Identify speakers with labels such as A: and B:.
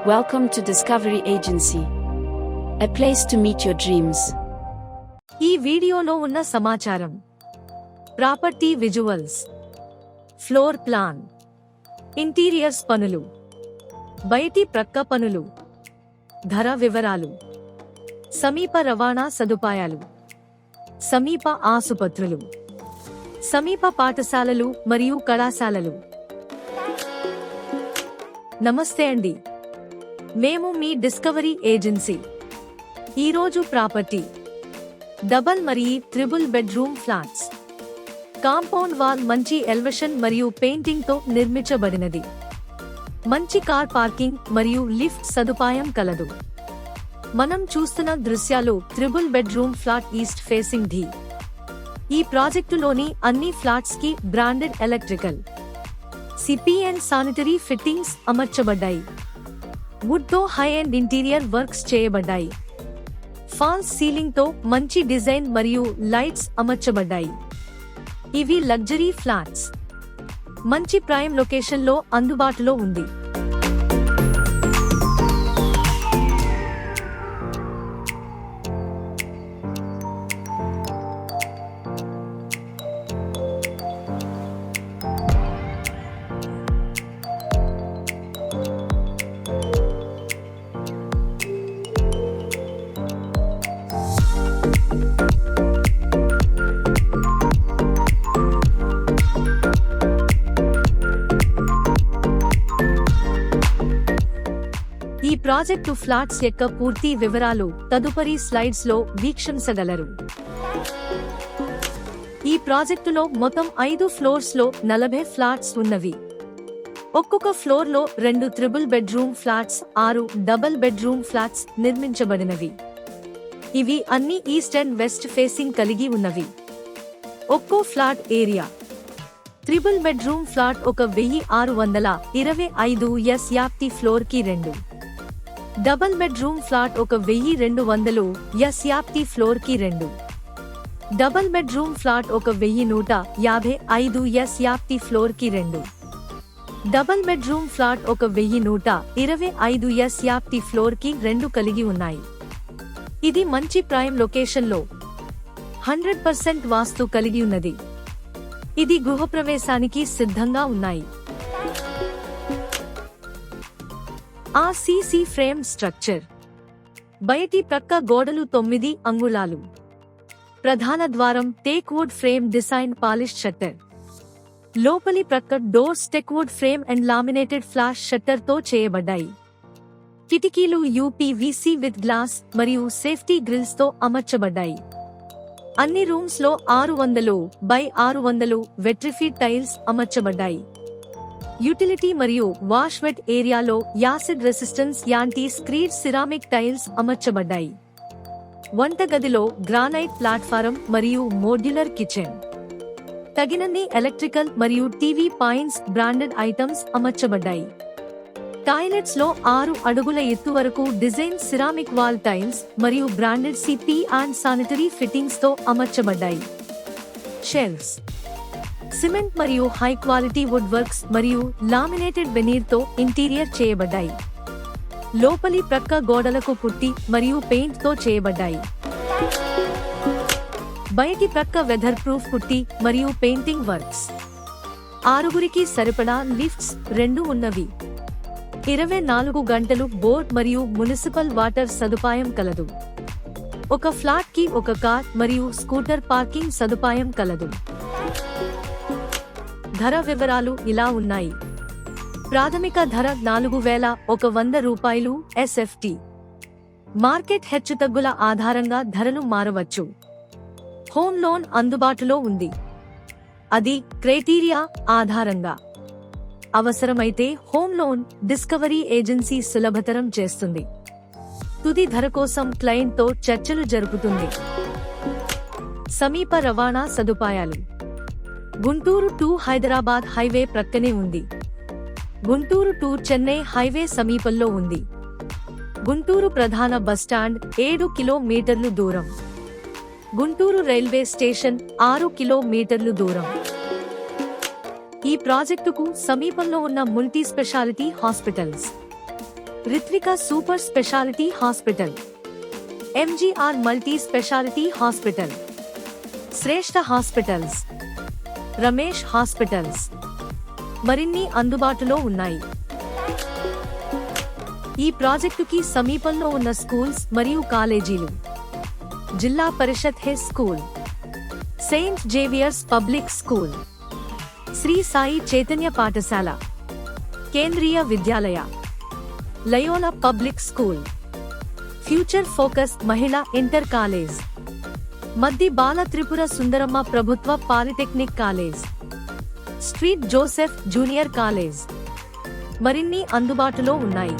A: Welcome to Discovery Agency, a place to meet your dreams.
B: ఈ వీడియోలో ఉన్న సమాచారం: property visuals, floor plan, interiors పనులు, బయటి ప్రక్క పనులు, ధర వివరాలు, సమీప రవాణా సదుపాయాలు, సమీప ఆసుపత్రులు, సమీప పాఠశాలలు మరియు కళాశాలలు. నమస్తే అండి, మేము మీ డిస్కవరీ ఏజెన్సీ. ఈరోజు ప్రాపర్టీ డబల్ మరియు triple bedroom flats. Compound wall మంచి ఎలివేషన్ మరియు పెయింటింగ్ తో నిర్మించబడినది. మంచి కార్ పార్కింగ్ మరియు లిఫ్ట్ సదుపాయం కలదు. మనం చూస్తున్న దృశ్యాలు triple bedroom flat east facing ది. ఈ ప్రాజెక్టులోని అన్ని ఫ్లాట్స్ కి branded electrical, CP and sanitary fittings అమర్చబడ్డాయి. వుడ్ తో హై అండ్ ఇంటీరియర్ వర్క్స్ చేయబడ్డాయి. ఫాల్స్ సీలింగ్ తో మంచి డిజైన్ మరియు లైట్స్ అమర్చబడ్డాయి. ఇవి లగ్జరీ ఫ్లాట్స్. మంచి ప్రైమ్ లొకేషన్ లో అందుబాటులో ఉంది. ఈ ప్రాజెక్టు ఫ్లాట్స్ యొక్క పూర్తి వివరాలు తదుపరి స్లైడ్స్ లో వీక్షించగలరు. ఈ ప్రాజెక్టులో మొత్తం 5 ఫ్లోర్స్ లో 40 ఫ్లాట్స్ ఉన్నవి. ఒక్కొక్క ఫ్లోర్ లో 2 triple bedroom flats, 6 double bedroom flats నిర్మించబడినవి. ఇవి అన్ని ఈస్ట్ అండ్ వెస్ట్ ఫేసింగ్ కలిగి ఉన్నవి. ఒక్కో flat area: triple bedroom flat 1625 SFT floor కి 2, double bedroom flat 1200 SFT floor కి 2, double bedroom flat 1155 SFT floor కి 2, double bedroom flat 1125 SFT floor కి 2 కలిగి ఉన్నాయి. ఇది మంచి ప్రైమ్ లొకేషన్ లో 100% వాస్తు కలిగి ఉన్నది. ఇది గృహప్రవేశానికి సిద్ధంగా ఉన్నాయి. RCC frame structure. బయటి ప్రక్క గోడలు 9 అంగుళాలు. ప్రధాన ద్వారం teak wood frame design polish shutter. లోపలి ప్రక్క doors teak wood frame and laminated flush shutter తో చేయబడ్డాయి. కిటికీలు UPVC విత్ గ్లాస్ మరియు సేఫ్టీ గ్రిల్స్ తో అమర్చబడ్డాయి. అన్ని రూమ్స్ లో 600 బై 600 వెట్రిఫైడ్ టైల్స్ అమర్చబడ్డాయి. యూటిలిటీ మరియు వాష్ వెట్ ఏరియాలో acid resistance anti skid ceramic tiles అమర్చబడ్డాయి. వంటగదిలో గ్రానైట్ ప్లాట్ఫారం మరియు మోడ్యులర్ కిచెన్. తగినన్ని ఎలక్ట్రికల్ మరియు టీవీ పాయింట్స్ బ్రాండెడ్ ఐటమ్స్ అమర్చబడ్డాయి. టాయిలెట్స్ లో 6 అడుగుల ఎత్తు వరకు డిజైన్ సిరామిక్ వాల్ టైల్స్ మరియు branded CP and sanitary fittings తో అమర్చబడ్డాయి. షెల్ఫ్స్ సిమెంట్ మరియు హై క్వాలిటీ వుడ్ వర్క్స్ మరియు లామినేటెడ్ వెనీర్ తో ఇంటీరియర్ చేయబడ్డాయి. లోపలి ప్రక్క గోడలకు పుట్టి మరియు పెయింట్ తో చేయబడ్డాయి. బయటి ప్రక్క వెదర్ ప్రూఫ్ పుట్టి మరియు పెయింటింగ్ వర్క్స్. 6గురికి సరిపడా లిఫ్ట్స్ 2 ఉన్నవి. 24 గంటలు బోర్డ్ మరియు మునిసిపల్ వాటర్ సదుపాయం కలదు. ఒక ఫ్లాట్ కి ఒక కార్ మరియు స్కూటర్ పార్కింగ్ సదుపాయం కలదు. ధర వివరాలు ఇలా ఉన్నాయి. ప్రాథమిక ధర 4100 రూపాయలు SFT. మార్కెట్ హెచ్చుతగ్గుల ఆధారంగా ధరలు మారవచ్చు. హోమ్ లోన్ అందుబాటులో ఉంది. అది క్రైటీరియా ఆధారంగా. అవసరమైతే హోమ్ లోన్ డిస్కవరీ ఏజెన్సీ సులభతరం చేస్తుంది. తుది ధర కోసం క్లయింట్ తో చర్చలు జరుపుతుంది. సమీప రవాణా సదుపాయాలు: గుంటూరు టు హైదరాబాద్ హైవే ప్రక్కనే ఉంది. గుంటూరు టు చెన్నై హైవే సమీపంలో ఉంది. గుంటూరు ప్రధాన బస్టాండ్ 7 కిలోమీటర్లు దూరం. గుంటూరు రైల్వే స్టేషన్ 6 కిలోమీటర్లు దూరం. ఈ ప్రాజెక్టుకు సమీపంలో ఉన్న multi speciality hospitals Ritvika super speciality hospital, MGR multi speciality hospital, Shreshta hospitals, Ramesh hospitals మరిన్ని అందుబాటులో ఉన్నాయి. ఈ ప్రాజెక్టుకి సమీపంలో ఉన్న స్కూల్స్ మరియు కాలేజీలు: Zilla Parishad high school, saint Xavier's public school, Sri Sai Chaitanya Pathashala, Kendriya Vidyalaya, Loyola public school, future focus Mahila inter college, Maddi Bala Tripura Sundaramma ప్రభుత్వ polytechnic college, street Joseph junior college మరిన్ని అందుబాటులో ఉన్నాయి.